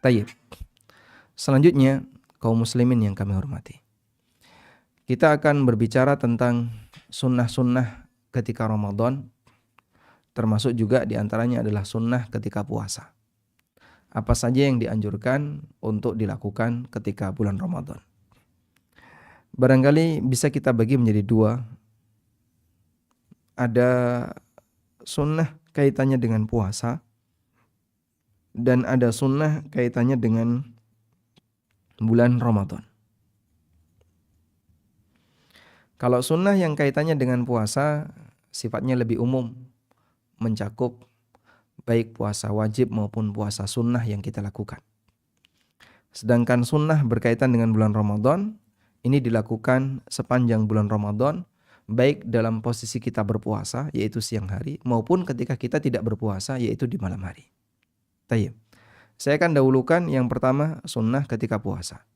Tayyib. Selanjutnya, kaum muslimin yang kami hormati. Kita akan berbicara tentang sunnah-sunnah ketika Ramadan, termasuk juga diantaranya adalah sunnah ketika puasa. Apa saja yang dianjurkan untuk dilakukan ketika bulan Ramadan. Barangkali bisa kita bagi menjadi dua. Ada sunnah kaitannya dengan puasa, dan ada sunnah kaitannya dengan bulan Ramadan. Kalau sunnah yang kaitannya dengan puasa sifatnya lebih umum, mencakup baik puasa wajib maupun puasa sunnah yang kita lakukan. Sedangkan sunnah berkaitan dengan bulan Ramadan, ini dilakukan sepanjang bulan Ramadan, baik dalam posisi kita berpuasa, yaitu siang hari, maupun ketika kita tidak berpuasa, yaitu di malam hari. Tayyib. Saya akan dahulukan yang pertama, sunnah ketika puasa.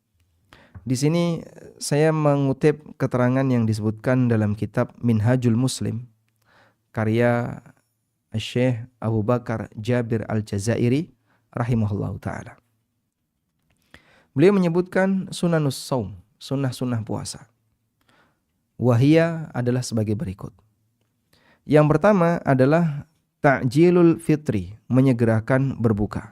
Di sini saya mengutip keterangan yang disebutkan dalam kitab Minhajul Muslim, karya Syekh Abu Bakar Jabir Al-Jazairi rahimahullah ta'ala. Beliau menyebutkan sunanus saum, sunnah-sunnah puasa. Wahia adalah sebagai berikut. Yang pertama adalah ta'jilul fitri, menyegerakan berbuka.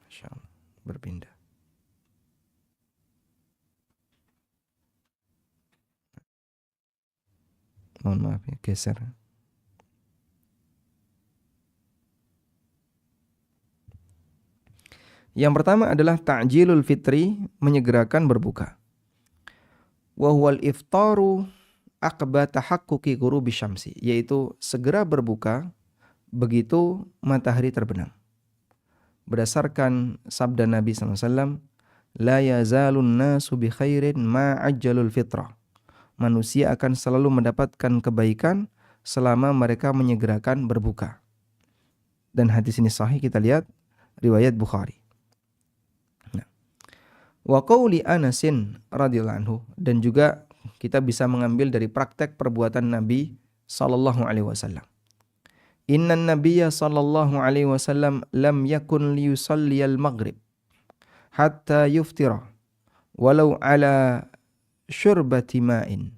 Masya Allah, berpindah. Mohon maaf ya, geser. Yang pertama adalah ta'jilul fitri, menyegerakan berbuka. Wa huwal iftaru aqba tahaqquqi ghurubi syamsi, yaitu segera berbuka begitu matahari terbenam. Berdasarkan sabda Nabi SAW, la yazalun nasu bi khairin ma ajjalul fitrah. Manusia akan selalu mendapatkan kebaikan selama mereka menyegerakan berbuka. Dan hadis ini sahih, kita lihat riwayat Bukhari. Wa qauli Anasin radhiyallahu anhu, dan juga kita bisa mengambil dari praktek perbuatan Nabi sallallahu alaihi wasallam. Innan nabiyya sallallahu alaihi wasallam lam yakun liyusalliyal maghrib hatta yuftira walau ala syurbati ma'in.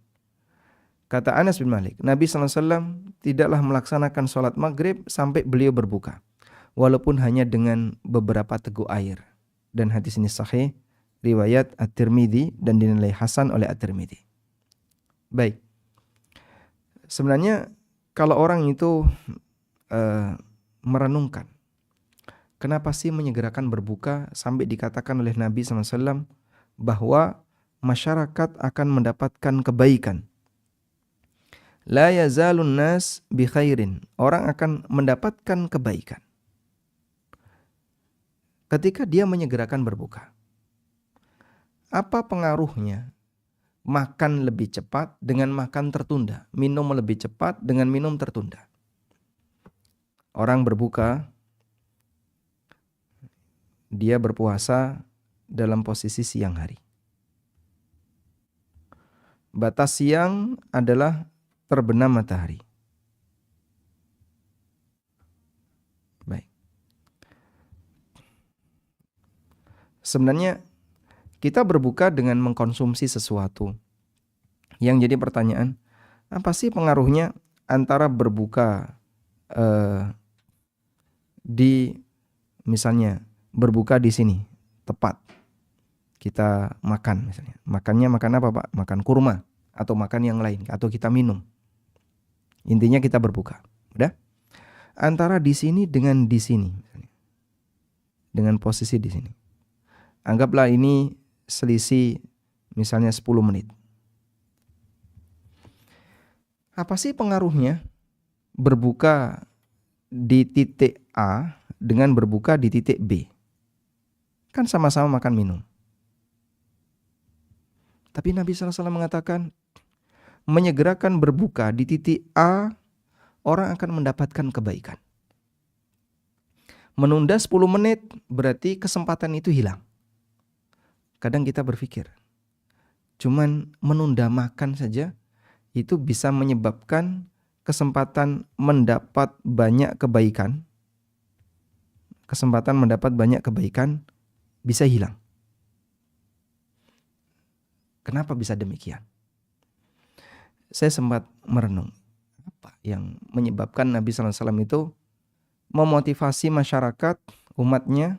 Kata Anas bin Malik, Nabi SAW tidaklah melaksanakan sholat maghrib sampai beliau berbuka, walaupun hanya dengan beberapa teguk air. Dan hadis ini sahih, riwayat At-Tirmidzi, dan dinilai hasan oleh At-Tirmidzi. Baik, sebenarnya kalau orang itu merenungkan, kenapa sih menyegerakan berbuka sampai dikatakan oleh Nabi SAW bahwa masyarakat akan mendapatkan kebaikan. La yazalun nas bi khairin, orang akan mendapatkan kebaikan ketika dia menyegerakan berbuka. Apa pengaruhnya makan lebih cepat dengan makan tertunda, minum lebih cepat dengan minum tertunda? Orang berbuka, dia berpuasa dalam posisi siang hari. Batas siang adalah terbenam matahari. Baik. Sebenarnya kita berbuka dengan mengkonsumsi sesuatu. Yang jadi pertanyaan, apa sih pengaruhnya antara berbuka di misalnya berbuka di sini tepat kita makan misalnya. Makannya makan apa, Pak? Makan kurma atau makan yang lain atau kita minum. Intinya kita berbuka. Udah? Antara di sini dengan di sini. Dengan posisi di sini. Anggaplah ini selisih misalnya 10 menit. Apa sih pengaruhnya berbuka di titik A dengan berbuka di titik B? Kan sama-sama makan minum. Tapi Nabi SAW mengatakan, menyegerakan berbuka di titik A, orang akan mendapatkan kebaikan. Menunda 10 menit berarti kesempatan itu hilang. Kadang kita berpikir, cuman menunda makan saja itu bisa menyebabkan kesempatan mendapat banyak kebaikan, bisa hilang. Kenapa bisa demikian? Saya sempat merenung, apa yang menyebabkan Nabi SAW itu memotivasi masyarakat, umatnya,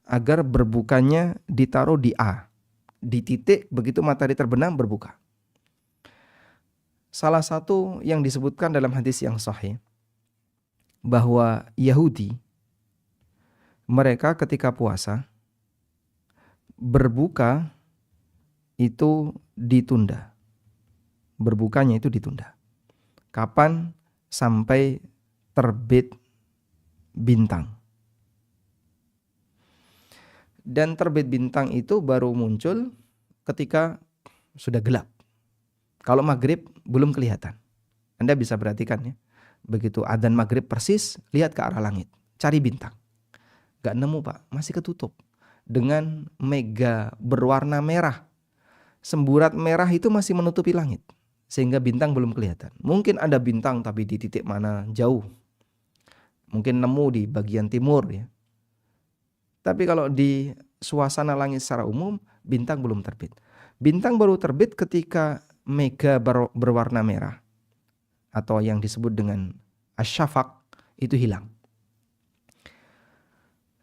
agar berbukanya ditaruh di A, di titik begitu matahari terbenam berbuka. Salah satu yang disebutkan dalam hadis yang sahih, bahwa Yahudi, mereka ketika puasa, berbuka itu ditunda. Berbukanya itu ditunda. Kapan? Sampai terbit bintang. Dan terbit bintang itu baru muncul ketika sudah gelap. Kalau maghrib belum kelihatan. Anda bisa perhatikan ya. Begitu adzan maghrib persis, lihat ke arah langit. Cari bintang. Gak nemu Pak, masih ketutup. Dengan mega berwarna merah. Semburat merah itu masih menutupi langit. Sehingga bintang belum kelihatan. Mungkin ada bintang tapi di titik mana jauh. Mungkin nemu di bagian timur ya. Tapi kalau di suasana langit secara umum, bintang belum terbit. Bintang baru terbit ketika mega berwarna merah. Atau yang disebut dengan asyafaq itu hilang.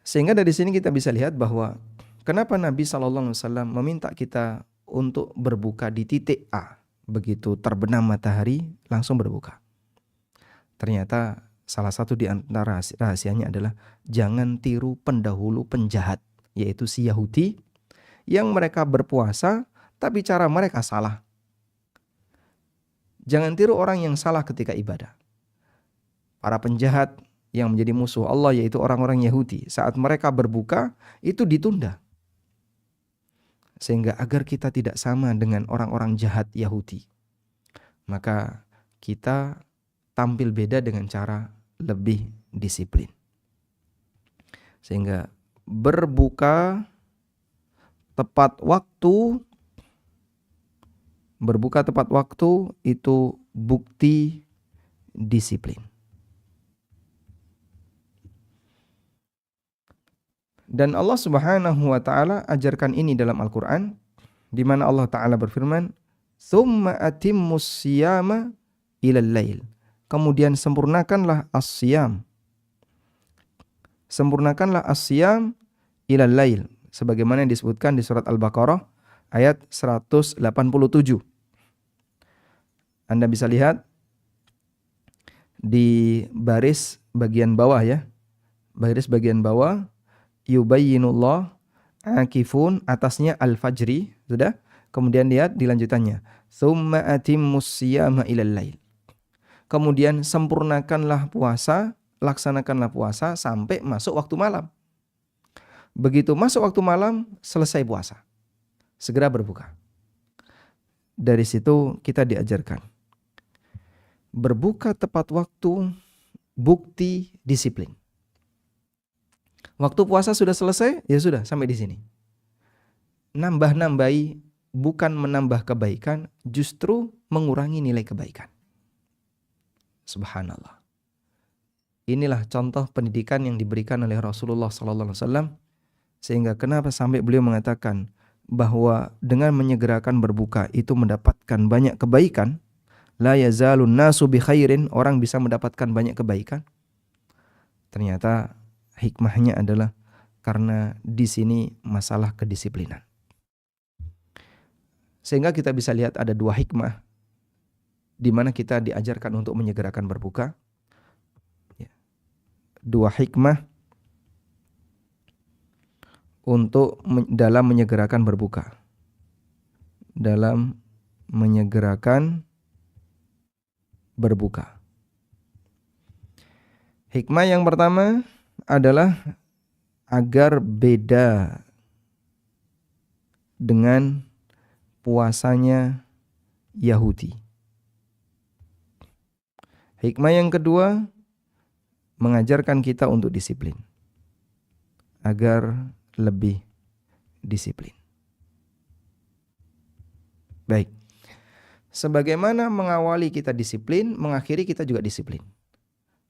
Sehingga dari sini kita bisa lihat bahwa kenapa Nabi SAW meminta kita untuk berbuka di titik A. Begitu terbenam matahari langsung berbuka. Ternyata salah satu di antara rahasianya adalah jangan tiru pendahulu penjahat, yaitu si Yahudi yang mereka berpuasa tapi cara mereka salah. Jangan tiru orang yang salah ketika ibadah. Para penjahat yang menjadi musuh Allah yaitu orang-orang Yahudi, saat mereka berbuka itu ditunda. Sehingga agar kita tidak sama dengan orang-orang jahat Yahudi, maka kita tampil beda dengan cara lebih disiplin. Sehingga berbuka tepat waktu itu bukti disiplin. Dan Allah Subhanahu wa taala ajarkan ini dalam Al-Qur'an, di mana Allah taala berfirman, "Tsumma atimmus siyama ilal lail." Kemudian sempurnakanlah as-siyam. Sempurnakanlah as-siyam ilal lail, sebagaimana yang disebutkan di surat Al-Baqarah ayat 187. Anda bisa lihat di baris bagian bawah ya. Baris bagian bawah yubayyinullah akifun, atasnya al-fajri, sudah. Kemudian lihat di lanjutannya, tsumma atimmus siyama ilal lail. Kemudian sempurnakanlah puasa, laksanakanlah puasa sampai masuk waktu malam. Begitu masuk waktu malam, selesai puasa. Segera berbuka. Dari situ kita diajarkan berbuka tepat waktu, bukti disiplin. Waktu puasa sudah selesai, ya sudah sampai di sini. Nambah-nambahi bukan menambah kebaikan, justru mengurangi nilai kebaikan. Subhanallah. Inilah contoh pendidikan yang diberikan oleh Rasulullah SAW. Sehingga kenapa sampai beliau mengatakan bahwa dengan menyegerakan berbuka itu mendapatkan banyak kebaikan. La yazalun nasu bi khairin, orang bisa mendapatkan banyak kebaikan. Ternyata hikmahnya adalah karena di sini masalah kedisiplinan. Sehingga kita bisa lihat ada dua hikmah di mana kita diajarkan untuk menyegerakan berbuka. Dua hikmah untuk dalam menyegerakan berbuka. Dalam menyegerakan berbuka. Hikmah yang pertama adalah agar beda dengan puasanya Yahudi. Hikmah yang kedua, mengajarkan kita untuk disiplin. Agar lebih disiplin. Baik. Sebagaimana mengawali kita disiplin, mengakhiri kita juga disiplin.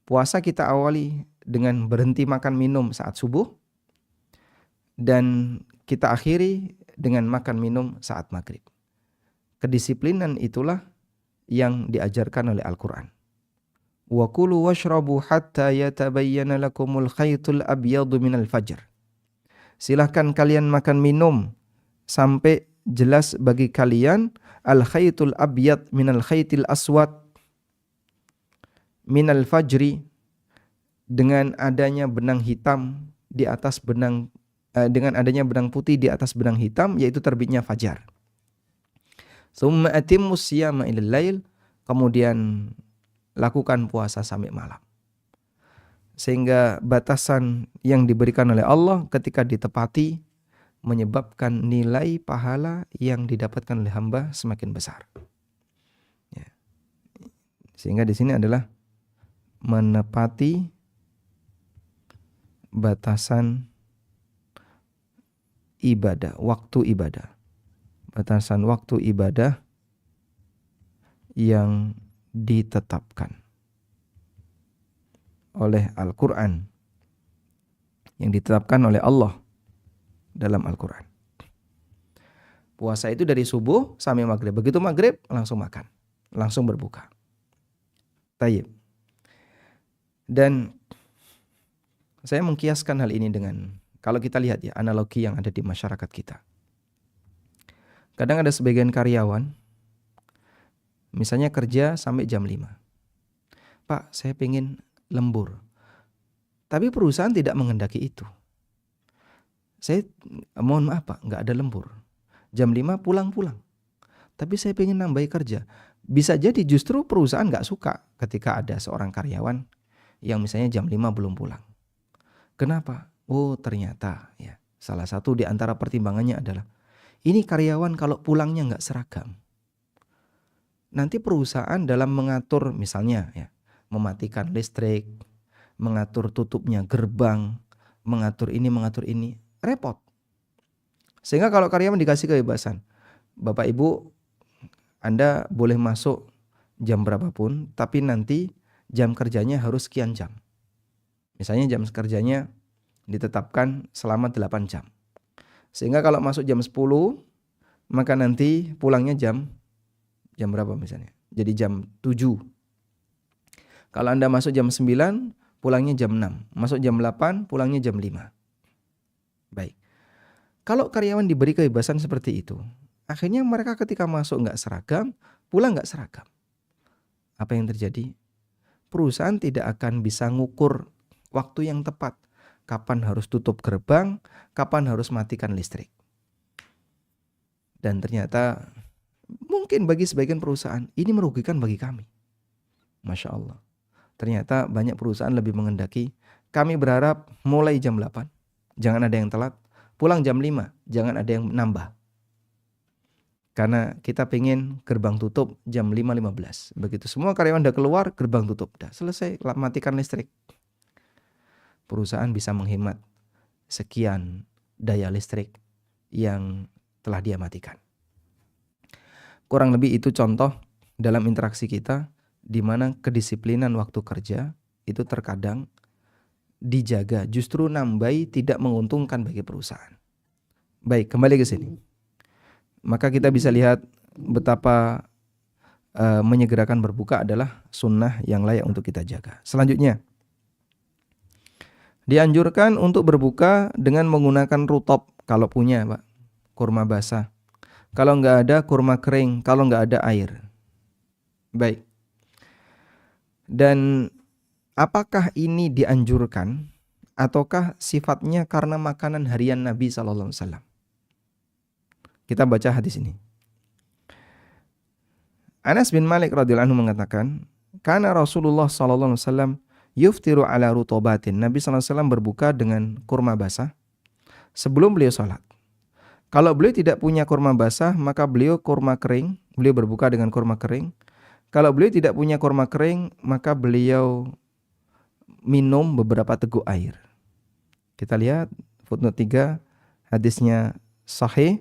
Puasa kita awali dengan berhenti makan minum saat subuh, dan kita akhiri dengan makan minum saat maghrib. Kedisiplinan itulah yang diajarkan oleh Al-Quran. Wa kulu washrabu hatta yatabayyana lakumul khaytul abyadu minal fajr. Silahkan kalian makan minum sampai jelas bagi kalian al khaytul abyad minal khaytil aswad minal fajri, dengan adanya benang hitam di atas benang dengan adanya benang putih di atas benang hitam, yaitu terbitnya fajar. Tsumma atimmus siyama ilal lail, kemudian lakukan puasa sampai malam. Sehingga batasan yang diberikan oleh Allah ketika ditepati menyebabkan nilai pahala yang didapatkan oleh hamba semakin besar. Ya. Sehingga di sini adalah menepati batasan ibadah, waktu ibadah. Batasan waktu ibadah yang ditetapkan oleh Al-Quran, yang ditetapkan oleh Allah dalam Al-Quran. Puasa itu dari subuh sampai maghrib. Begitu maghrib langsung makan, langsung berbuka. Tayyib. Dan saya mengkiaskan hal ini dengan, kalau kita lihat ya analogi yang ada di masyarakat kita. Kadang ada sebagian karyawan, misalnya kerja sampai jam 5. Pak, saya pengen lembur. Tapi perusahaan tidak menghendaki itu. Saya mohon maaf Pak, nggak ada lembur. Jam 5 pulang-pulang. Tapi saya pengen nambah kerja. Bisa jadi justru perusahaan nggak suka ketika ada seorang karyawan yang misalnya jam 5 belum pulang. Kenapa? Oh ternyata ya, salah satu di antara pertimbangannya adalah ini karyawan kalau pulangnya nggak seragam. Nanti perusahaan dalam mengatur misalnya ya, mematikan listrik, mengatur tutupnya gerbang, mengatur ini, repot. Sehingga kalau karyawan dikasih kebebasan, Bapak Ibu, Anda boleh masuk jam berapapun, tapi nanti jam kerjanya harus sekian jam. Misalnya jam kerjanya ditetapkan selama 8 jam. Sehingga kalau masuk jam 10, maka nanti pulangnya jam berapa misalnya? Jadi jam 7. Kalau Anda masuk jam 9, pulangnya jam 6. Masuk jam 8, pulangnya jam 5. Baik. Kalau karyawan diberi kebebasan seperti itu, akhirnya mereka ketika masuk nggak seragam, pulang nggak seragam. Apa yang terjadi? Perusahaan tidak akan bisa ngukur waktu yang tepat. Kapan harus tutup gerbang, kapan harus matikan listrik. Dan ternyata mungkin bagi sebagian perusahaan ini merugikan bagi kami. Masya Allah. Ternyata banyak perusahaan lebih menghendaki, kami berharap mulai jam 8, jangan ada yang telat, pulang jam 5, jangan ada yang nambah. Karena kita pengen gerbang tutup jam 5.15. Begitu semua karyawan udah keluar, gerbang tutup. Udah selesai, matikan listrik. Perusahaan bisa menghemat sekian daya listrik yang telah dia matikan. Kurang lebih itu contoh dalam interaksi kita, di mana kedisiplinan waktu kerja itu terkadang dijaga, justru nambai tidak menguntungkan bagi perusahaan. Baik, kembali ke sini. Maka kita bisa lihat betapa menyegerakan berbuka adalah sunnah yang layak untuk kita jaga. Selanjutnya, dianjurkan untuk berbuka dengan menggunakan rutop kalau punya, Pak, kurma basah. Kalau nggak ada, kurma kering. Kalau nggak ada, air. Baik. Dan apakah ini dianjurkan ataukah sifatnya karena makanan harian Nabi SAW? Kita baca hadis ini. Anas bin Malik radhiyallahu anhu mengatakan, "Kana Rasulullah SAW yuftiru ala rutobatin." Nabi SAW berbuka dengan kurma basah sebelum beliau sholat. Kalau beliau tidak punya kurma basah, maka beliau kurma kering. Beliau berbuka dengan kurma kering. Kalau beliau tidak punya kurma kering, maka beliau minum beberapa teguk air. Kita lihat footnote 3, hadisnya sahih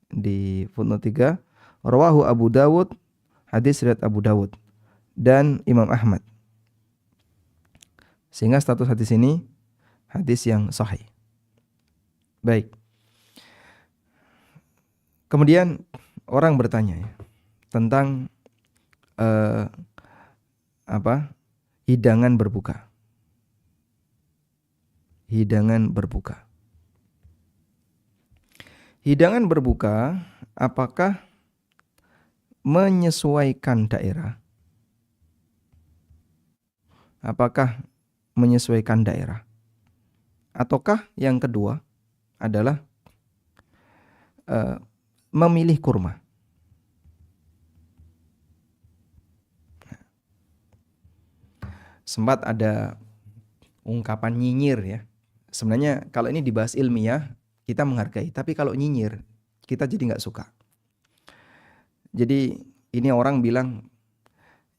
di footnote 3. Rawahu Abu Dawud Hadis riwayat Abu Dawud dan Imam Ahmad. Sehingga status hadis ini hadis yang sahih. Baik. Kemudian orang bertanya ya, tentang hidangan berbuka. Hidangan berbuka. Hidangan berbuka apakah menyesuaikan daerah? Apakah menyesuaikan daerah? Ataukah yang kedua adalah memilih kurma? Sempat ada ungkapan nyinyir ya. Sebenarnya kalau ini dibahas ilmiah kita menghargai, tapi kalau nyinyir kita jadi nggak suka. Jadi ini orang bilang,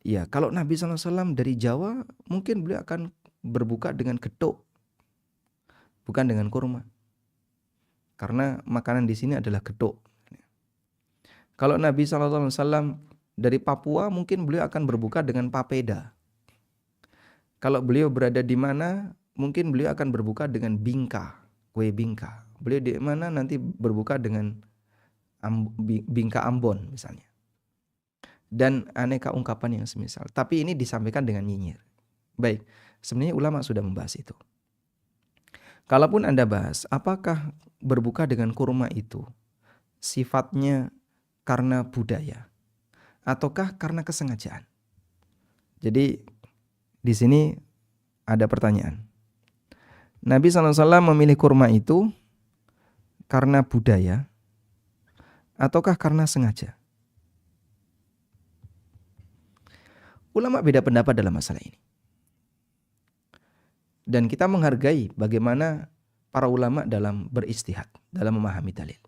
ya kalau Nabi SAW dari Jawa mungkin beliau akan berbuka dengan gethuk, bukan dengan kurma. Karena makanan di sini adalah gethuk. Kalau Nabi SAW dari Papua mungkin beliau akan berbuka dengan papeda. Kalau beliau berada di mana, mungkin beliau akan berbuka dengan bingka, kue bingka. Beliau di mana nanti berbuka dengan bingka Ambon misalnya. Dan aneka ungkapan yang semisal. Tapi ini disampaikan dengan nyinyir. Baik, sebenarnya ulama sudah membahas itu. Kalaupun Anda bahas, apakah berbuka dengan kurma itu sifatnya karena budaya ataukah karena kesengajaan? Jadi di sini ada pertanyaan. Nabi SAW memilih kurma itu karena budaya ataukah karena sengaja? Ulama beda pendapat dalam masalah ini. Dan kita menghargai bagaimana para ulama dalam beristihad, dalam memahami dalil.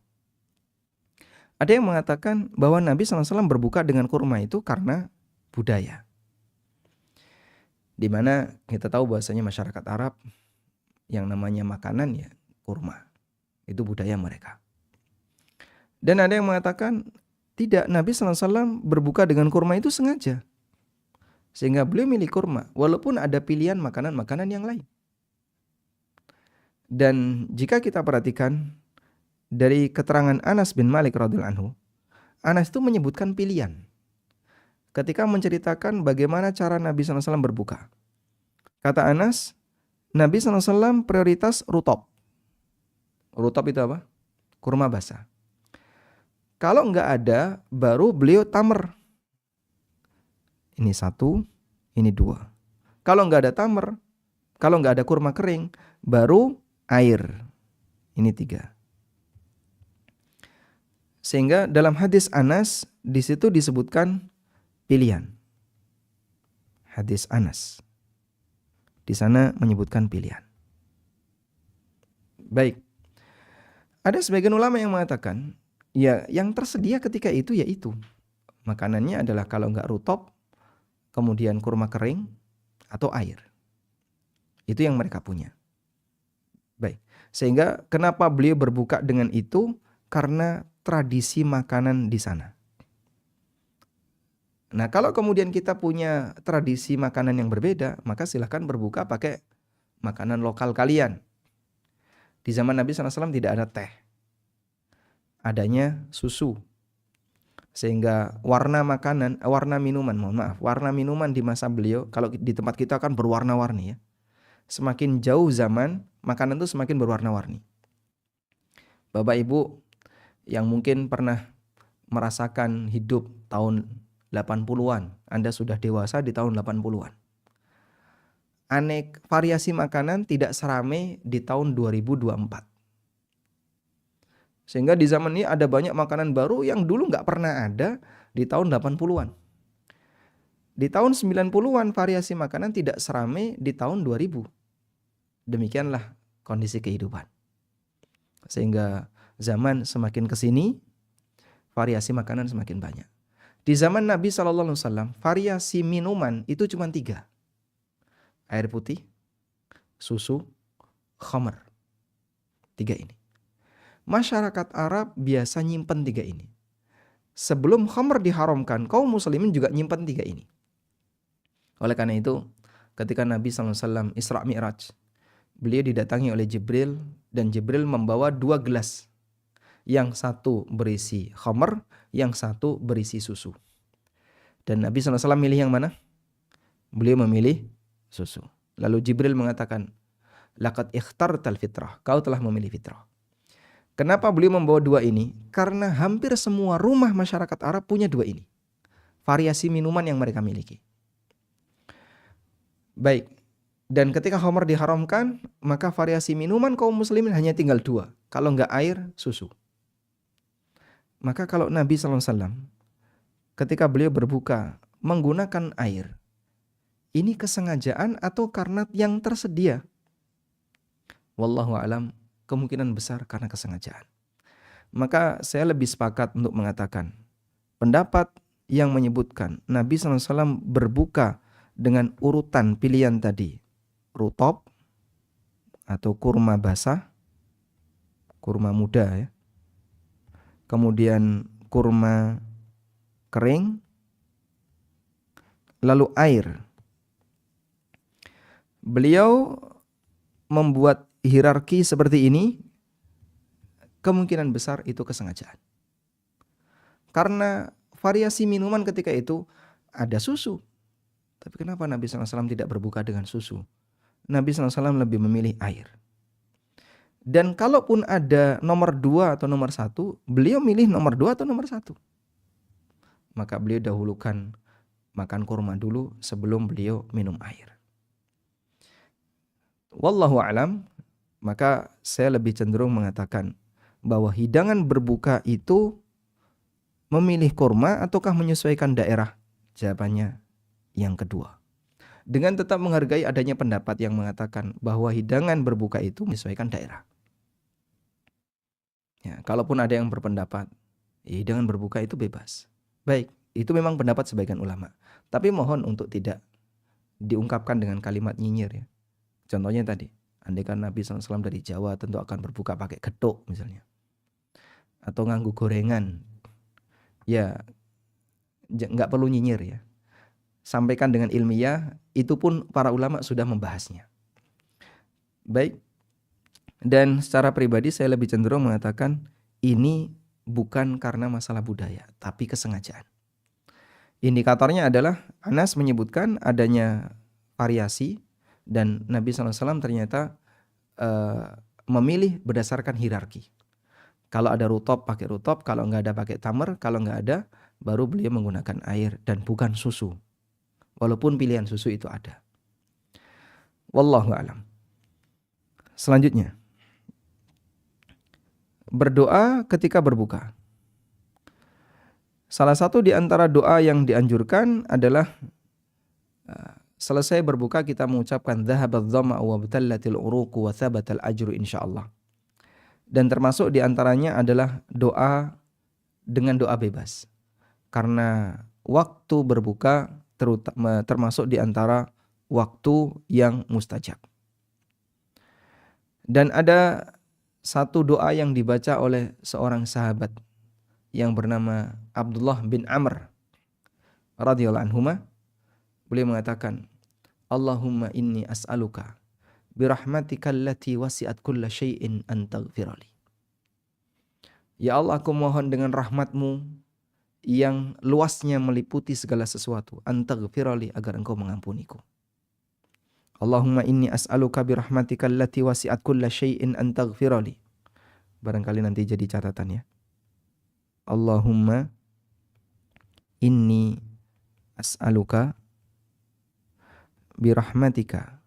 Ada yang mengatakan bahwa Nabi SAW berbuka dengan kurma itu karena budaya. Di mana kita tahu bahwasanya masyarakat Arab yang namanya makanan ya kurma. Itu budaya mereka. Dan ada yang mengatakan tidak, Nabi SAW berbuka dengan kurma itu sengaja. Sehingga beliau milih kurma walaupun ada pilihan makanan-makanan yang lain. Dan jika kita perhatikan dari keterangan Anas bin Malik radhiyallahu anhu, Anas itu menyebutkan pilihan ketika menceritakan bagaimana cara Nabi SAW berbuka. Kata Anas, Nabi SAW prioritas rutop. Rutop itu apa? Kurma basah. Kalau enggak ada, baru beliau tamar. Ini satu, ini dua. Kalau enggak ada tamar, kalau enggak ada kurma kering, baru air. Ini tiga. Sehingga dalam hadis Anas, di situ disebutkan pilihan. Hadis Anas. Di sana menyebutkan pilihan. Baik. Ada sebagian ulama yang mengatakan, ya yang tersedia ketika itu yaitu. Makanannya adalah kalau enggak rutop, kemudian kurma kering, atau air. Itu yang mereka punya. Baik. Sehingga kenapa beliau berbuka dengan itu? Karena tradisi makanan di sana. Nah, kalau kemudian kita punya tradisi makanan yang berbeda, maka silakan berbuka pakai makanan lokal kalian. Di zaman Nabi SAW tidak ada teh. Adanya susu. Sehingga warna minuman di masa beliau, kalau di tempat kita kan berwarna-warni ya. Semakin jauh zaman, makanan itu semakin berwarna-warni. Bapak Ibu yang mungkin pernah merasakan hidup tahun 80-an, Anda sudah dewasa di tahun 80-an. Variasi makanan tidak seramai di tahun 2024. Sehingga di zaman ini ada banyak makanan baru yang dulu nggak pernah ada di tahun 80-an. Di tahun 90-an variasi makanan tidak seramai di tahun 2000. Demikianlah kondisi kehidupan. Sehingga zaman semakin kesini, variasi makanan semakin banyak. Di zaman Nabi SAW, variasi minuman itu cuma 3. Air putih, susu, khamr. 3 ini. Masyarakat Arab biasa nyimpen 3 ini. sebelum khamr diharamkan, kaum muslimin juga nyimpan 3 ini. Oleh karena itu, ketika Nabi SAW Isra Mi'raj, beliau didatangi oleh Jibril, dan Jibril membawa 2 gelas. Yang satu berisi khamr, yang satu berisi susu. Dan Nabi SAW milih yang mana? Beliau memilih susu. Lalu Jibril mengatakan, laqad ikhtartal fitrah, kau telah memilih fitrah. Kenapa beliau membawa 2 ini? Karena hampir semua rumah masyarakat Arab punya 2 ini. Variasi minuman yang mereka miliki. Baik. Dan ketika khamr diharamkan, maka variasi minuman kaum muslimin hanya tinggal 2. Kalau enggak air, susu. Maka kalau Nabi SAW ketika beliau berbuka menggunakan air, ini kesengajaan atau karena yang tersedia? Wallahu a'lam, kemungkinan besar karena kesengajaan. Maka saya lebih sepakat untuk mengatakan pendapat yang menyebutkan Nabi SAW berbuka dengan urutan pilihan tadi, rutop atau kurma basah, kurma muda ya, kemudian kurma kering, lalu air. Beliau membuat hierarki seperti ini, kemungkinan besar itu kesengajaan. Karena variasi minuman ketika itu ada susu. Tapi kenapa Nabi SAW tidak berbuka dengan susu? Nabi SAW lebih memilih air. Dan kalaupun ada nomor 2 atau nomor 1, beliau milih nomor 2 atau nomor 1. Maka beliau dahulukan makan kurma dulu sebelum beliau minum air. Wallahu a'lam, maka saya lebih cenderung mengatakan bahwa hidangan berbuka itu memilih kurma ataukah menyesuaikan daerah? Jawabannya yang kedua. Dengan tetap menghargai adanya pendapat yang mengatakan bahwa hidangan berbuka itu menyesuaikan daerah. Ya, kalaupun ada yang berpendapat hidangan berbuka itu bebas. Baik, itu memang pendapat sebagian ulama. Tapi mohon untuk tidak diungkapkan dengan kalimat nyinyir ya. Contohnya tadi, andaikan Nabi SAW dari Jawa tentu akan berbuka pakai gethuk misalnya. Atau nganggu gorengan. Ya, nggak perlu nyinyir ya. Sampaikan dengan ilmiah, itu pun para ulama sudah membahasnya. Baik. Dan secara pribadi saya lebih cenderung mengatakan ini bukan karena masalah budaya, tapi kesengajaan. Indikatornya adalah Anas menyebutkan adanya variasi dan Nabi SAW ternyata memilih berdasarkan hierarki. Kalau ada rutop pakai rutop, kalau nggak ada pakai tamar, kalau nggak ada baru beliau menggunakan air dan bukan susu. Walaupun pilihan susu itu ada. Wallahu a'lam. Selanjutnya, berdoa ketika berbuka. Salah satu di antara doa yang dianjurkan adalah selesai berbuka kita mengucapkan dhahabat dhama'u wa batallatil uruqu wa thabatal ajru insyaallah. Dan termasuk di antaranya adalah doa dengan doa bebas. Karena waktu berbuka termasuk di antara waktu yang mustajab. Dan ada satu doa yang dibaca oleh seorang sahabat yang bernama Abdullah bin Amr radhiyallahu anhuma. Beliau mengatakan, Allahumma inni as'aluka birahmatika allati wasi'at kulla syai'in an taghfirali. Ya Allah, aku mohon dengan rahmatmu yang luasnya meliputi segala sesuatu, an taghfirali, agar engkau mengampuniku. Allahumma inni as'aluka birahmatika allati wasi'at kulla syai'in an taghfirali. Barangkali nanti jadi catatan ya. Allahumma inni as'aluka birahmatika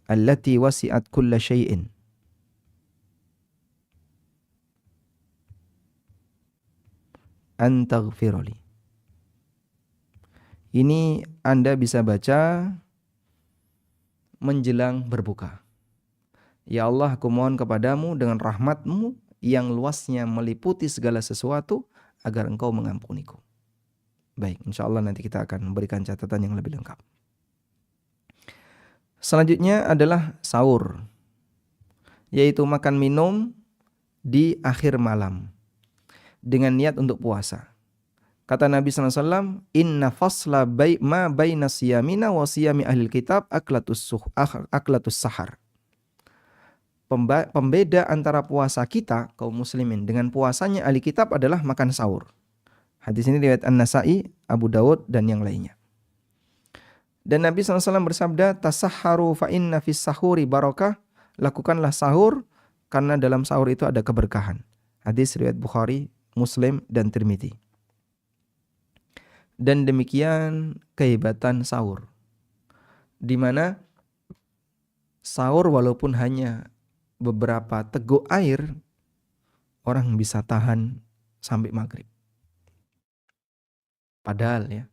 allati wasi'at kulla syai'in an taghfirali. Ini Anda bisa baca menjelang berbuka. Ya Allah, aku mohon kepadamu dengan rahmatmu yang luasnya meliputi segala sesuatu agar engkau mengampuniku. Baik, insya Allah nanti kita akan memberikan catatan yang lebih lengkap. Selanjutnya adalah sahur, yaitu makan minum di akhir malam dengan niat untuk puasa. Kata Nabi SAW, inna fasla ma baina siyamina wa siyami ahlil kitab aklatus sahar. Pembeda antara puasa kita, kaum muslimin, dengan puasanya ahli kitab adalah makan sahur. Hadis ini riwayat An-Nasa'i, Abu Dawud, dan yang lainnya. Dan Nabi SAW bersabda, tasahharu fa inna fis sahuri barakah. Lakukanlah sahur, karena dalam sahur itu ada keberkahan. Hadis riwayat Bukhari, Muslim, dan Tirmidzi. Dan demikian kehebatan sahur, di mana sahur walaupun hanya beberapa teguk air, orang bisa tahan sampai maghrib. Padahal ya,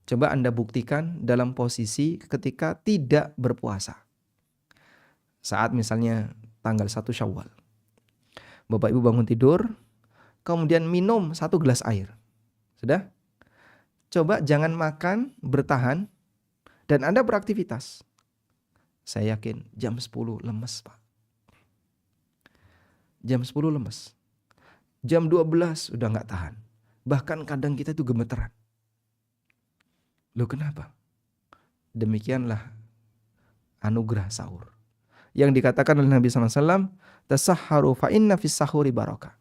coba Anda buktikan dalam posisi ketika tidak berpuasa. Saat misalnya tanggal 1 Syawal, Bapak Ibu bangun tidur, kemudian minum 1 gelas air. Sudah? Coba jangan makan, bertahan, dan Anda beraktivitas. Saya yakin jam 10 lemes, Pak. Jam 10 lemes. Jam 12 udah gak tahan. Bahkan kadang kita itu gemeteran. Loh kenapa? Demikianlah anugerah sahur. Yang dikatakan oleh Nabi SAW, tasahharu fa inna fis sahuri barakah.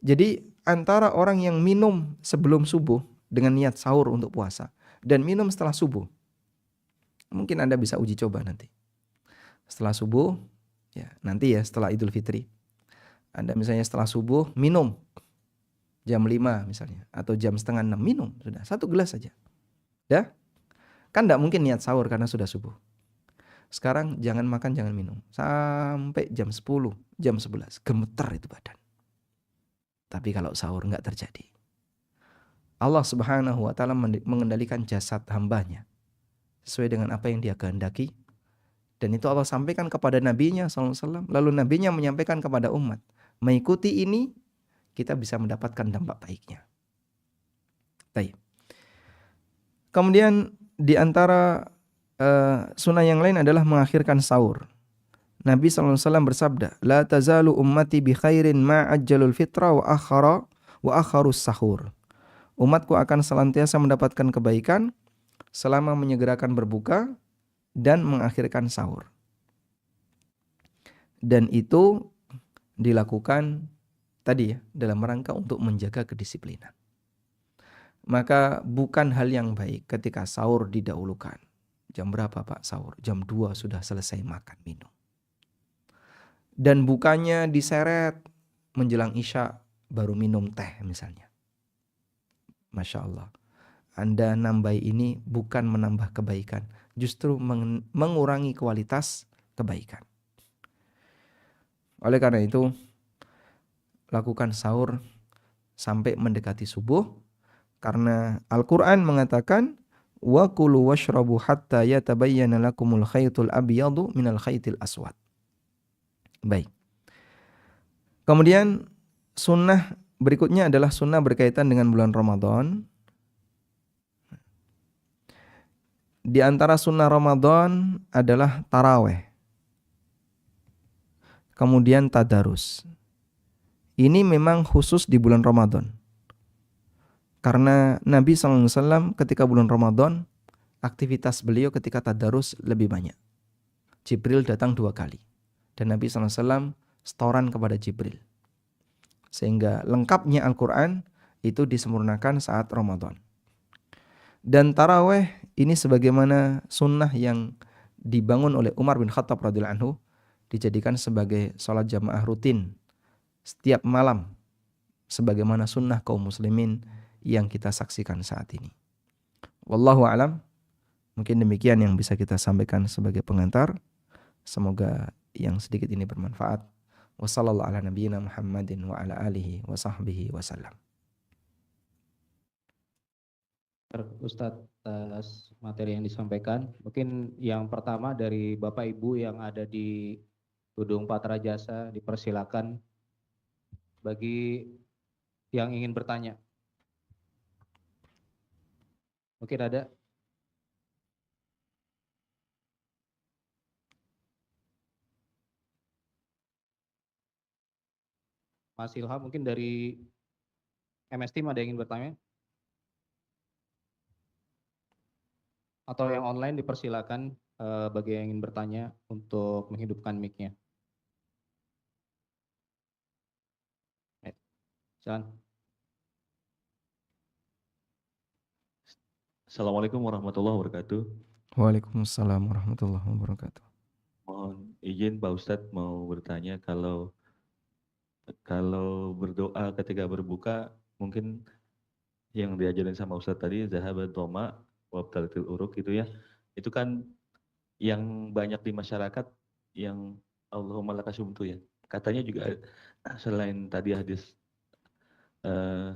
Jadi antara orang yang minum sebelum subuh dengan niat sahur untuk puasa dan minum setelah subuh, mungkin Anda bisa uji coba nanti. Setelah subuh, ya nanti ya setelah Idul Fitri, Anda misalnya setelah subuh minum jam 5 misalnya, atau jam setengah 6 minum, sudah 1 gelas saja. Dah? Kan tidak mungkin niat sahur karena sudah subuh. Sekarang jangan makan, jangan minum. Sampai jam 10, jam 11, gemeter itu badan. Tapi kalau sahur nggak terjadi. Allah Subhanahu wa Ta'ala mengendalikan jasad hambanya sesuai dengan apa yang dia kehendaki. Dan itu Allah sampaikan kepada nabinya SAW. Lalu nabinya menyampaikan kepada umat. Mengikuti ini, kita bisa mendapatkan dampak baiknya. Baik. Kemudian di antara sunnah yang lain adalah mengakhirkan sahur. Nabi SAW bersabda, la tazalu ummati bi khairin ma'ajjalul fitra wa akharus sahur. Umatku akan senantiasa mendapatkan kebaikan selama menyegerakan berbuka dan mengakhirkan sahur. Dan itu dilakukan tadi ya, dalam rangka untuk menjaga kedisiplinan. Maka bukan hal yang baik ketika sahur didahulukan. Jam berapa Pak sahur? Jam 2 sudah selesai makan minum. Dan bukanya diseret menjelang Isya baru minum teh misalnya. Masya Allah. Anda nambah ini bukan menambah kebaikan, justru mengurangi kualitas kebaikan. Oleh karena itu, lakukan sahur sampai mendekati subuh, karena Al-Quran mengatakan, wa kulu washrabu hatta yatabayyana lakumul khaytul abyadu minal khaytil aswad. Baik. Kemudian sunnah berikutnya adalah sunnah berkaitan dengan bulan Ramadan. Di antara sunnah Ramadan adalah taraweh. Kemudian tadarus. Ini memang khusus di bulan Ramadan. Karena Nabi SAW ketika bulan Ramadan, aktivitas beliau ketika tadarus lebih banyak. Jibril datang 2 kali. Dan Nabi SAW setoran kepada Jibril. Sehingga lengkapnya Al-Quran itu disempurnakan saat Ramadan. Dan taraweh ini sebagaimana sunnah yang dibangun oleh Umar bin Khattab radhiyallahu anhu, dijadikan sebagai sholat jamaah rutin setiap malam, sebagaimana sunnah kaum muslimin yang kita saksikan saat ini. Wallahu a'lam. Mungkin demikian yang bisa kita sampaikan sebagai pengantar. Semoga yang sedikit ini bermanfaat. Wassallallahu ala nabiyyina Muhammadin wa ala alihi wa sahbihi wasallam. Ustadz, atas materi yang disampaikan. Mungkin yang pertama dari Bapak Ibu yang ada di Gedung Patra Jasa, dipersilakan bagi yang ingin bertanya. Mungkin ada. Mas Ilham mungkin dari MS Team ada yang ingin bertanya? Atau yang online dipersilakan bagi yang ingin bertanya untuk menghidupkan mic-nya. Silakan. Assalamualaikum warahmatullahi wabarakatuh. Waalaikumsalam warahmatullahi wabarakatuh. Mohon izin Pak Ustadz mau bertanya kalau berdoa ketika berbuka mungkin yang diajarin sama Ustadz tadi zahabat dhoma wabtalatil uruk gitu ya. Itu kan yang banyak di masyarakat yang Allahumma lakasumtu ya. Katanya juga selain tadi hadis eh,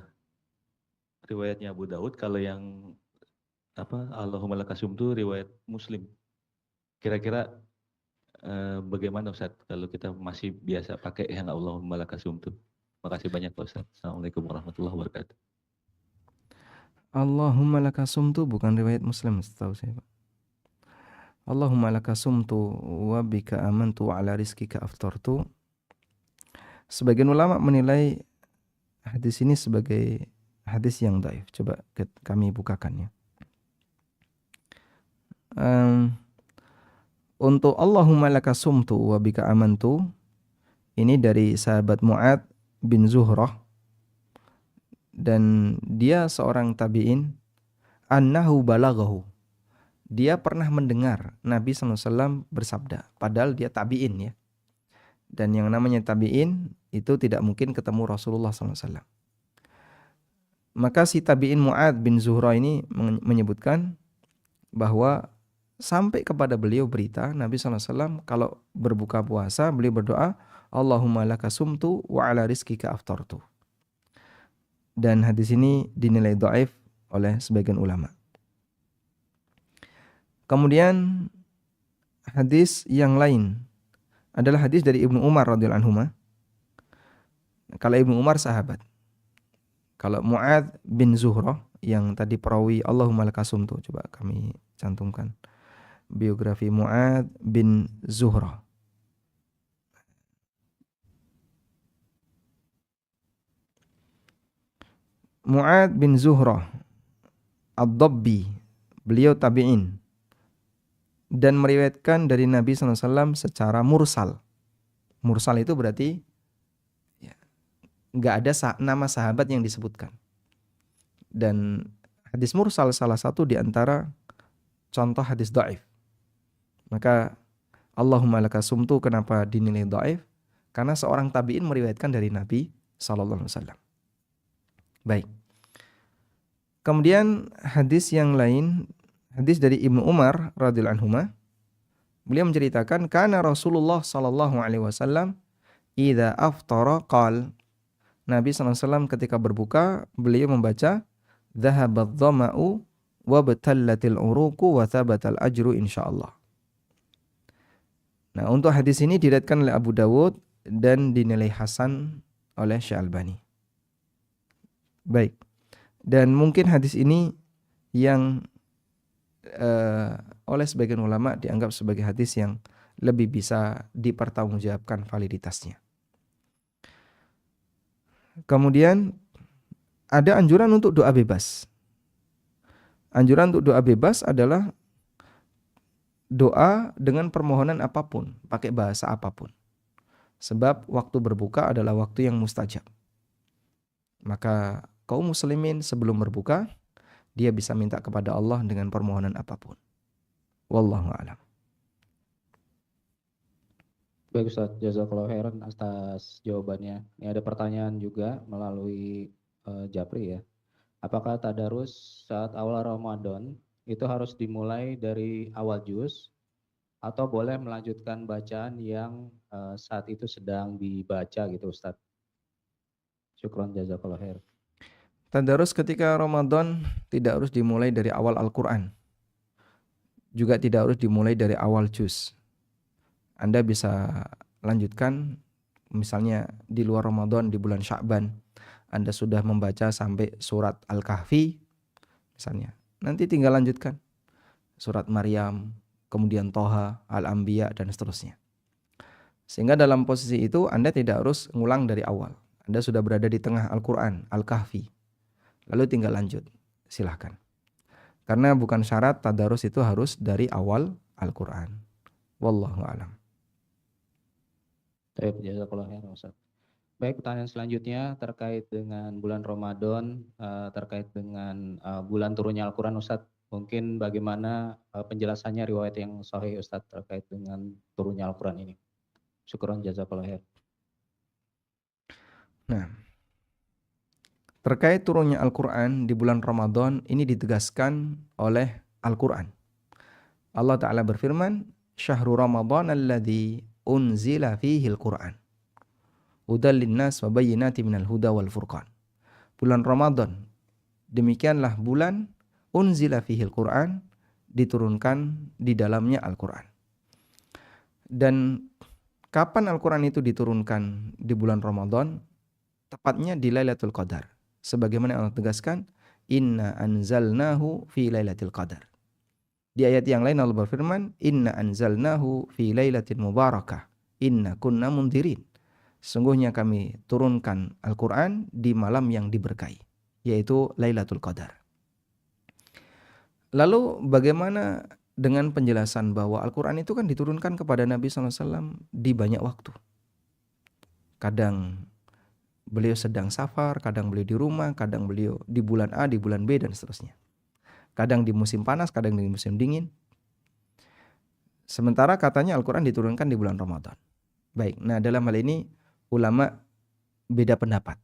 riwayatnya Abu Daud, kalau yang Allahumma lakasumtu riwayat Muslim. Kira-kira bagaimana Ustaz kalau kita masih biasa pakai yang Allahumma lakasumtu? Makasih banyak Pak Ustaz. Assalamualaikum warahmatullahi wabarakatuh. Allahumma lakasumtu bukan riwayat Muslim setahu saya, Pak. Allahumma lakasumtu wa bika amantu wa ala rizkika aftartu. Sebagian ulama menilai hadis ini sebagai hadis yang dhaif. Coba kami bukakannya. Untuk Allahumma lakasumtu wa bika amantu, ini dari sahabat Mu'ad bin Zuhrah, dan dia seorang tabi'in, annahu balaghahu, dia pernah mendengar Nabi SAW bersabda, padahal dia tabi'in ya, dan yang namanya tabi'in itu tidak mungkin ketemu Rasulullah SAW. Maka si tabi'in Mu'ad bin Zuhrah ini menyebutkan bahwa sampai kepada beliau berita Nabi SAW kalau berbuka puasa beliau berdoa, Allahumma lakasumtu wa ala rizkika aftartu. Dan hadis ini dinilai dhaif oleh sebagian ulama. Kemudian hadis yang lain adalah hadis dari Ibnu Umar radhiyallahu anhu. Kalau Ibnu Umar sahabat. Kalau Mu'ad bin Zuhrah yang tadi perawi Allahumma lakasumtu, coba kami cantumkan biografi Mu'ad bin Zuhrah. Mu'ad bin Zuhrah Ad-Dabbi, beliau tabi'in dan meriwayatkan dari Nabi SAW secara mursal. Mursal itu berarti ya, nggak ada nama sahabat yang disebutkan. Dan hadis mursal salah satu di antara contoh hadis dhaif. Maka Allahumma lakasumtu kenapa dinilai dhaif? Karena seorang tabi'in meriwayatkan dari Nabi SAW. Baik. Kemudian hadis yang lain, hadis dari Ibnu Umar radhiyallahu anhu, beliau menceritakan kana Rasulullah sallallahu alaihi wasallam idza aftara qal, Nabi SAW ketika berbuka beliau membaca dhahabat dhama'u wa batallatil uruqu wa thabatal ajru insyaallah. Nah, untuk hadis ini diriwayatkan oleh Abu Dawud dan dinilai hasan oleh Syekh Albani. Baik. Dan mungkin hadis ini yang oleh sebagian ulama dianggap sebagai hadis yang lebih bisa dipertanggungjawabkan validitasnya. Kemudian ada anjuran untuk doa bebas. Anjuran untuk doa bebas adalah doa dengan permohonan apapun, pakai bahasa apapun. Sebab waktu berbuka adalah waktu yang mustajab. Maka kaum muslimin sebelum berbuka, dia bisa minta kepada Allah dengan permohonan apapun. Wallahu a'lam. Baik Ustaz, jazakallahu khairan atas jawabannya. Ini ada pertanyaan juga melalui Japri ya. Apakah tadarus saat awal Ramadan itu harus dimulai dari awal juz atau boleh melanjutkan bacaan yang saat itu sedang dibaca gitu Ustaz? Syukran jazakallahu khair. Tadarus ketika Ramadan tidak harus dimulai dari awal Al-Quran. Juga tidak harus dimulai dari awal juz. Anda bisa lanjutkan misalnya di luar Ramadan di bulan Sya'ban. Anda sudah membaca sampai surat Al-Kahfi misalnya. Nanti tinggal lanjutkan surat Maryam, kemudian Toha, Al-Anbiya dan seterusnya. Sehingga dalam posisi itu Anda tidak harus ngulang dari awal. Anda sudah berada di tengah Al-Quran, Al-Kahfi, lalu tinggal lanjut, silahkan. Karena bukan syarat tadarus itu harus dari awal Al-Quran. Wallahu a'lam. Baik, jazakallah khair Ustaz. Baik, pertanyaan selanjutnya terkait dengan bulan Ramadan, terkait dengan bulan turunnya Al-Quran Ustaz. Mungkin bagaimana penjelasannya riwayat yang sahih Ustaz terkait dengan turunnya Al-Quran ini. Syukran, jazakallah khair. Nah, terkait turunnya Al-Quran di bulan Ramadan ini ditegaskan oleh Al-Quran. Allah Ta'ala berfirman, Syahrul Ramadan alladhi unzila fihi Al-Quran. Hudal linnas wa bayyinati minal huda wal furqan. Bulan Ramadan, demikianlah bulan unzila fihi Al-Quran, diturunkan di dalamnya Al-Quran. Dan kapan Al-Quran itu diturunkan di bulan Ramadan? Tepatnya di Lailatul Qadar. Sebagaimana Allah tegaskan, Inna anzalnahu fi Lailatul Qadar. Di ayat yang lain Allah berfirman, Inna anzalnahu fi Lailatul Mubarakah. Inna kunna mundirin. Sungguhnya kami turunkan Al-Quran di malam yang diberkahi, yaitu Lailatul Qadar. Lalu bagaimana dengan penjelasan bahwa Al-Quran itu kan diturunkan kepada Nabi SAW di banyak waktu. Kadang beliau sedang safar, kadang beliau di rumah, kadang beliau di bulan A, di bulan B, dan seterusnya. Kadang di musim panas, kadang di musim dingin. Sementara katanya Al-Quran diturunkan di bulan Ramadan. Baik, nah dalam hal ini ulama beda pendapat.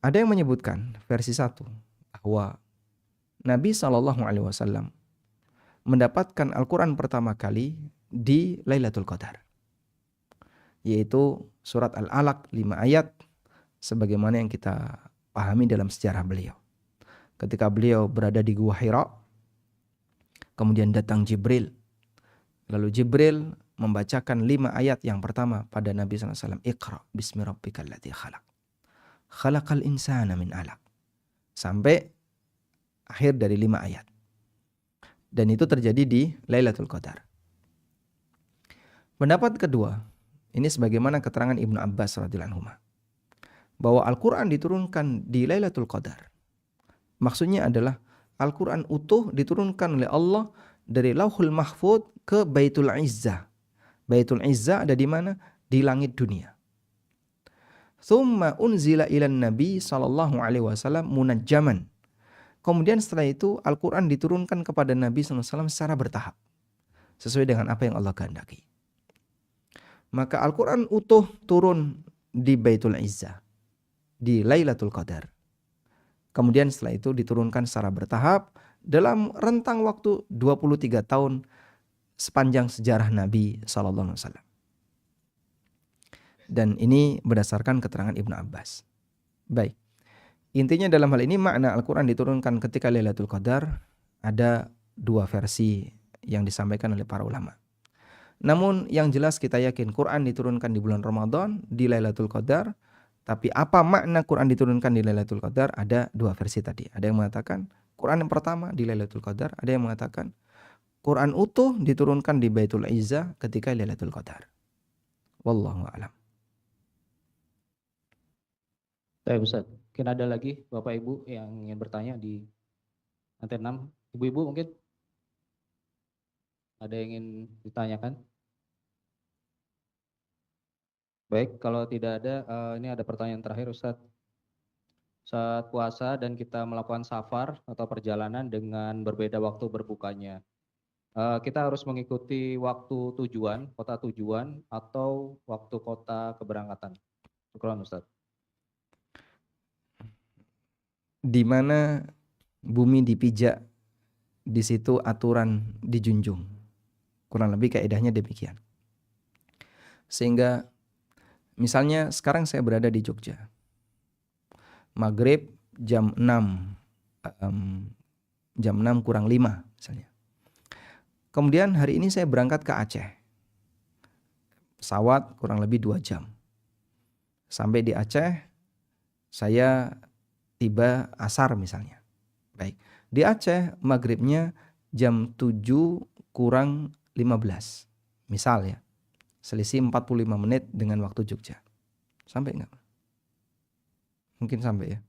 Ada yang menyebutkan versi 1 bahwa Nabi SAW mendapatkan Al-Quran pertama kali di Lailatul Qadar, yaitu surat Al-Alaq 5 ayat, sebagaimana yang kita pahami dalam sejarah beliau. Ketika beliau berada di Gua Hira, kemudian datang Jibril. Lalu Jibril membacakan 5 ayat yang pertama pada Nabi SAW. Iqra bismi rabbikal ladzi khalaq. Khalaqal insana min alaq. Sampai akhir dari 5 ayat. Dan itu terjadi di Lailatul Qadar. Pendapat kedua, ini sebagaimana keterangan Ibnu Abbas radhiyallahu anhu, bahwa Al-Quran diturunkan di Lailatul Qadar. Maksudnya adalah Al-Quran utuh diturunkan oleh Allah dari Lauhul Mahfuz ke Baitul Izzah. Baitul Izzah ada di mana? Di langit dunia. Tsumma unzila ilan Nabi sallallahu alaihi wasallam munajjaman. Kemudian setelah itu Al-Quran diturunkan kepada Nabi SAW secara bertahap, sesuai dengan apa yang Allah kehendaki. Maka Al-Quran utuh turun di Baitul Izzah, di Lailatul Qadar. Kemudian setelah itu diturunkan secara bertahap dalam rentang waktu 23 tahun sepanjang sejarah Nabi SAW. Dan ini berdasarkan keterangan Ibnu Abbas. Baik. Intinya dalam hal ini makna Al-Quran diturunkan ketika Lailatul Qadar ada 2 versi yang disampaikan oleh para ulama. Namun yang jelas kita yakin Quran diturunkan di bulan Ramadan, di Lailatul Qadar. Tapi apa makna Quran diturunkan di Lailatul Qadar? Ada 2 versi tadi. Ada yang mengatakan Quran yang pertama di Lailatul Qadar. Ada yang mengatakan Quran utuh diturunkan di Baitul Izzah ketika Lailatul Qadar. Wallahu a'lam. Baik Ustaz, mungkin ada lagi Bapak Ibu yang ingin bertanya di lantai 6. Ibu-ibu mungkin ada yang ingin ditanyakan? Baik, kalau tidak ada, ini ada pertanyaan terakhir Ustaz. Saat puasa dan kita melakukan safar atau perjalanan dengan berbeda waktu berbukanya, kita harus mengikuti waktu tujuan, kota tujuan, atau waktu kota keberangkatan. Syukran Ustaz. Di mana bumi dipijak, di situ aturan dijunjung. Kurang lebih kaidahnya demikian. Sehingga misalnya sekarang saya berada di Jogja. Maghrib jam 6 kurang 5 misalnya. Kemudian hari ini saya berangkat ke Aceh. Pesawat kurang lebih 2 jam. Sampai di Aceh saya tiba asar misalnya. Baik. Di Aceh maghribnya jam 7 kurang 15. Misal ya. Selisih 45 menit dengan waktu Jogja. Sampai enggak? Mungkin sampai ya.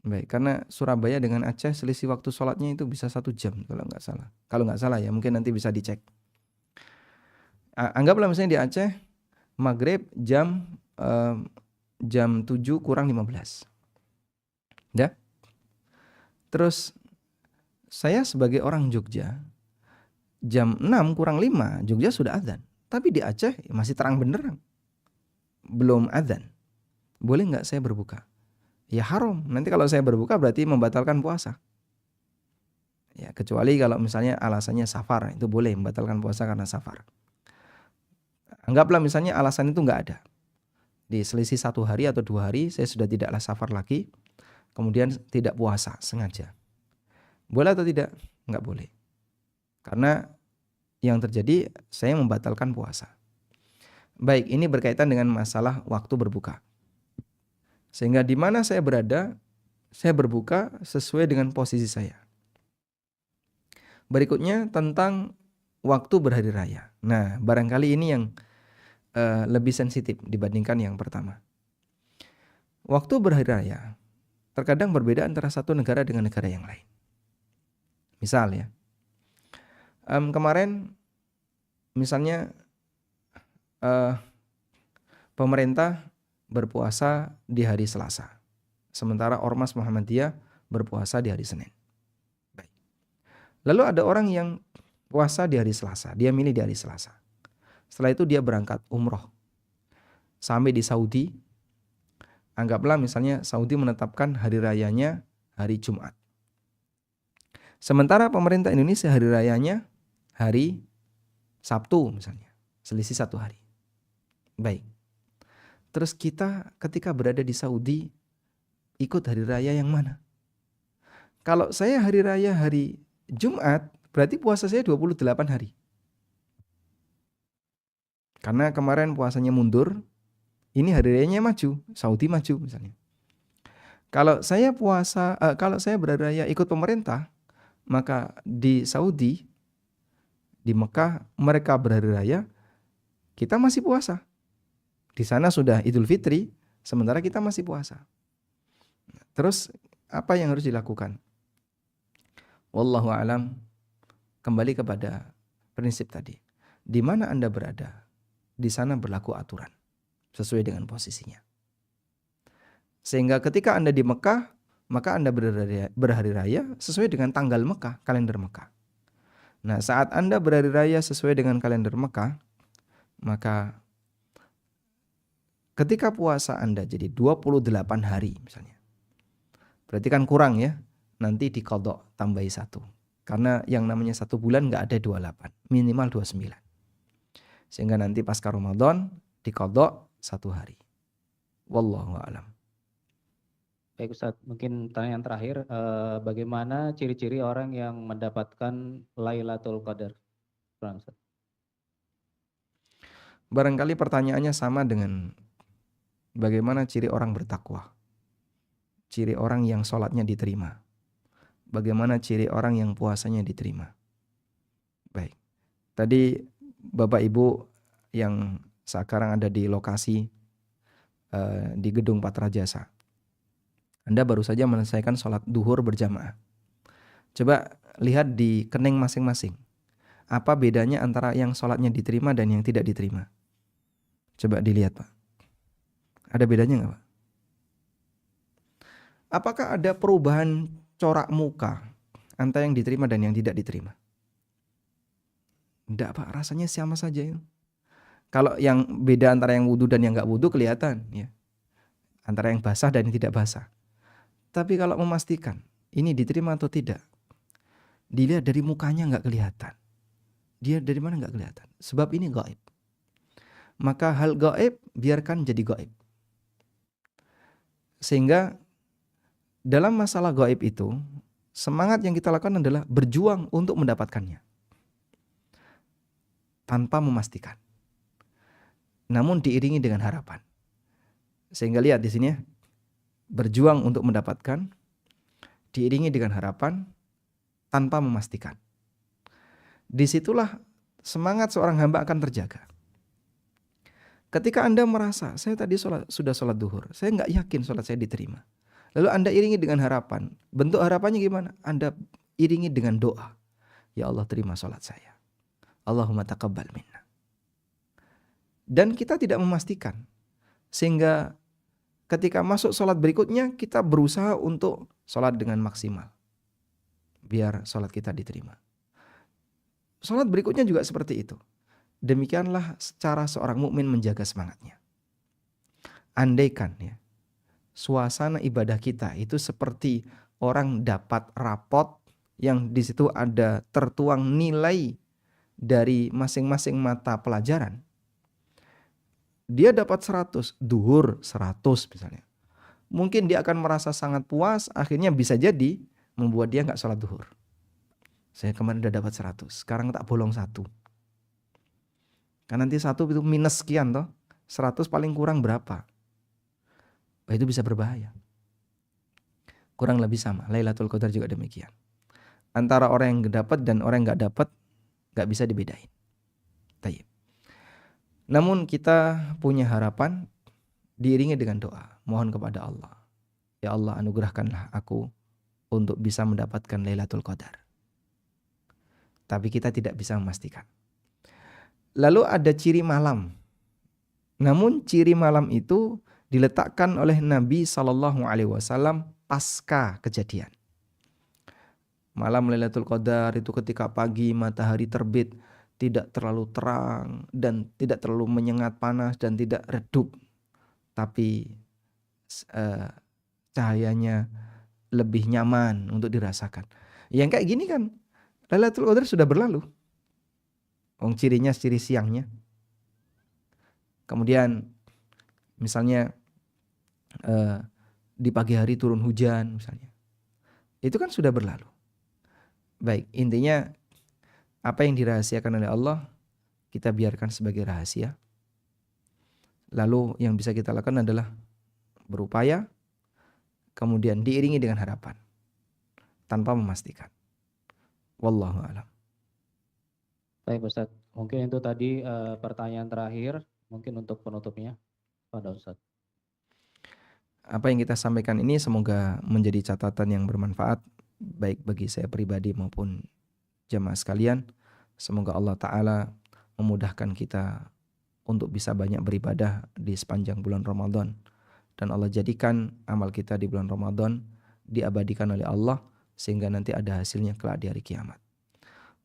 Baik, karena Surabaya dengan Aceh selisih waktu sholatnya itu bisa 1 jam kalau nggak salah. Kalau nggak salah ya, mungkin nanti bisa dicek. Anggaplah misalnya di Aceh maghrib jam 7 kurang 15. Ya. Terus saya sebagai orang Jogja jam 6 kurang 5 Jogja sudah adzan. Tapi di Aceh masih terang benderang. Belum adzan. Boleh nggak saya berbuka? Ya haram. Nanti kalau saya berbuka berarti membatalkan puasa. Ya, kecuali kalau misalnya alasannya safar, itu boleh membatalkan puasa karena safar. Anggaplah misalnya alasan itu nggak ada. Di selisih 1 hari atau 2 hari saya sudah tidaklah safar lagi, kemudian tidak puasa sengaja. Boleh atau tidak? Nggak boleh. Karena yang terjadi saya membatalkan puasa. Baik, ini berkaitan dengan masalah waktu berbuka. Sehingga di mana saya berada, saya berbuka sesuai dengan posisi saya. Berikutnya tentang waktu berhari raya. Nah, barangkali ini yang lebih sensitif dibandingkan yang pertama. Waktu berhari raya terkadang berbeda antara satu negara dengan negara yang lain. Misal ya, kemarin misalnya pemerintah berpuasa di hari Selasa, sementara Ormas Muhammadiyah berpuasa di hari Senin. Baik. Lalu ada orang yang puasa di hari Selasa, dia milih di hari Selasa. Setelah itu dia berangkat umroh. Sampai di Saudi, anggaplah misalnya Saudi menetapkan hari rayanya hari Jumat. Sementara pemerintah Indonesia hari rayanya hari Sabtu misalnya. Selisih 1 hari. Baik. Terus kita ketika berada di Saudi, ikut hari raya yang mana? Kalau saya hari raya hari Jumat, berarti puasa saya 28 hari. Karena kemarin puasanya mundur, ini hari rayanya maju, Saudi maju misalnya. Kalau saya kalau saya berhari raya ikut pemerintah, maka di Saudi, di Mekah mereka berhari raya, kita masih puasa. Di sana sudah Idul Fitri, sementara kita masih puasa. Terus apa yang harus dilakukan? Wallahu a'lam, kembali kepada prinsip tadi. Di mana Anda berada, di sana berlaku aturan sesuai dengan posisinya. Sehingga ketika Anda di Mekah, maka Anda berhari raya sesuai dengan tanggal Mekah, kalender Mekah. Nah, saat Anda berhari raya sesuai dengan kalender Mekah, maka ketika puasa Anda jadi 28 hari misalnya. Berarti kan kurang ya, nanti diqadha tambahi 1. Karena yang namanya 1 bulan nggak ada 28, minimal 29. Sehingga nanti pasca Ramadan diqadha 1 hari. Wallahu a'lam. Baik Ustadz, mungkin pertanyaan terakhir, bagaimana ciri-ciri orang yang mendapatkan Lailatul Qadar? Ustadz. Barangkali pertanyaannya sama dengan bagaimana ciri orang bertakwa, ciri orang yang sholatnya diterima, bagaimana ciri orang yang puasanya diterima. Baik, tadi Bapak Ibu yang sekarang ada di lokasi di Gedung Patra Jasa, Anda baru saja menyelesaikan sholat duhur berjamaah. Coba lihat di kening masing-masing. Apa bedanya antara yang sholatnya diterima dan yang tidak diterima? Coba dilihat Pak. Ada bedanya nggak Pak? Apakah ada perubahan corak muka antara yang diterima dan yang tidak diterima? Tidak Pak, rasanya sama saja itu. Kalau yang beda antara yang wudu dan yang nggak wudu kelihatan ya. Antara yang basah dan yang tidak basah. Tapi kalau memastikan ini diterima atau tidak, dilihat dari mukanya nggak kelihatan. Dia dari mana nggak kelihatan? Sebab ini gaib. Maka hal gaib biarkan jadi gaib. Sehingga dalam masalah gaib itu, semangat yang kita lakukan adalah berjuang untuk mendapatkannya. Tanpa memastikan. Namun diiringi dengan harapan. Sehingga lihat di sini ya, berjuang untuk mendapatkan, diiringi dengan harapan, tanpa memastikan. Disitulah semangat seorang hamba akan terjaga. Ketika Anda merasa, saya tadi sudah sholat duhur, saya nggak yakin sholat saya diterima. Lalu Anda iringi dengan harapan. Bentuk harapannya gimana? Anda iringi dengan doa. Ya Allah, terima sholat saya. Allahumma taqabbal minna. Dan kita tidak memastikan. Sehingga ketika masuk sholat berikutnya, kita berusaha untuk sholat dengan maksimal. Biar sholat kita diterima. Sholat berikutnya juga seperti itu. Demikianlah cara seorang mukmin menjaga semangatnya. Andaikan ya, suasana ibadah kita itu seperti orang dapat rapot yang di situ ada tertuang nilai dari masing-masing mata pelajaran. Dia dapat 100, duhur 100 misalnya. Mungkin dia akan merasa sangat puas, akhirnya bisa jadi membuat dia nggak sholat duhur. Saya kemarin udah dapat 100, sekarang tak bolong 1. Kan nanti 1 itu minus sekian toh. 100 paling kurang berapa? Itu bisa berbahaya. Kurang lebih sama. Lailatul Qadar juga demikian. Antara orang yang dapat dan orang yang nggak dapat nggak bisa dibedain. Tayyib. Namun kita punya harapan diiringi dengan doa. Mohon kepada Allah. Ya Allah, anugerahkanlah aku untuk bisa mendapatkan Lailatul Qadar. Tapi kita tidak bisa memastikan. Lalu ada ciri malam. Namun ciri malam itu diletakkan oleh Nabi SAW pasca kejadian. Malam Lailatul Qadar itu ketika pagi matahari terbit, tidak terlalu terang dan tidak terlalu menyengat panas dan tidak redup. Tapi cahayanya lebih nyaman untuk dirasakan. Yang kayak gini kan Lailatul Qadar sudah berlalu. Cirinya ciri siangnya. Kemudian misalnya di pagi hari turun hujan misalnya. Itu kan sudah berlalu. Baik, intinya apa yang dirahasiakan oleh Allah kita biarkan sebagai rahasia. Lalu yang bisa kita lakukan adalah berupaya, kemudian diiringi dengan harapan tanpa memastikan. Wallahu a'lam. Baik Ustadz, mungkin itu tadi pertanyaan terakhir, mungkin untuk penutupnya pada Ustadz. Apa yang kita sampaikan ini semoga menjadi catatan yang bermanfaat baik bagi saya pribadi maupun jamaah sekalian. Semoga Allah Ta'ala memudahkan kita untuk bisa banyak beribadah di sepanjang bulan Ramadan. Dan Allah jadikan amal kita di bulan Ramadan diabadikan oleh Allah sehingga nanti ada hasilnya kelak di hari kiamat.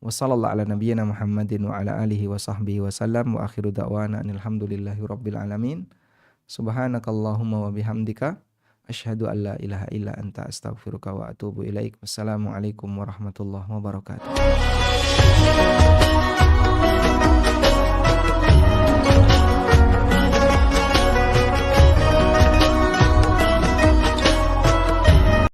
Wassallallahu ala nabiyyina Muhammadin wa ala alihi wa sahbihi wa sallam wa akhiru da'wana alhamdulillahi rabbil alamin. Subhanakallahumma wa bihamdika asyhadu an la ilaha illa anta astaghfiruka wa atubu ilaik. Wassalamualaikum warahmatullahi wabarakatuh.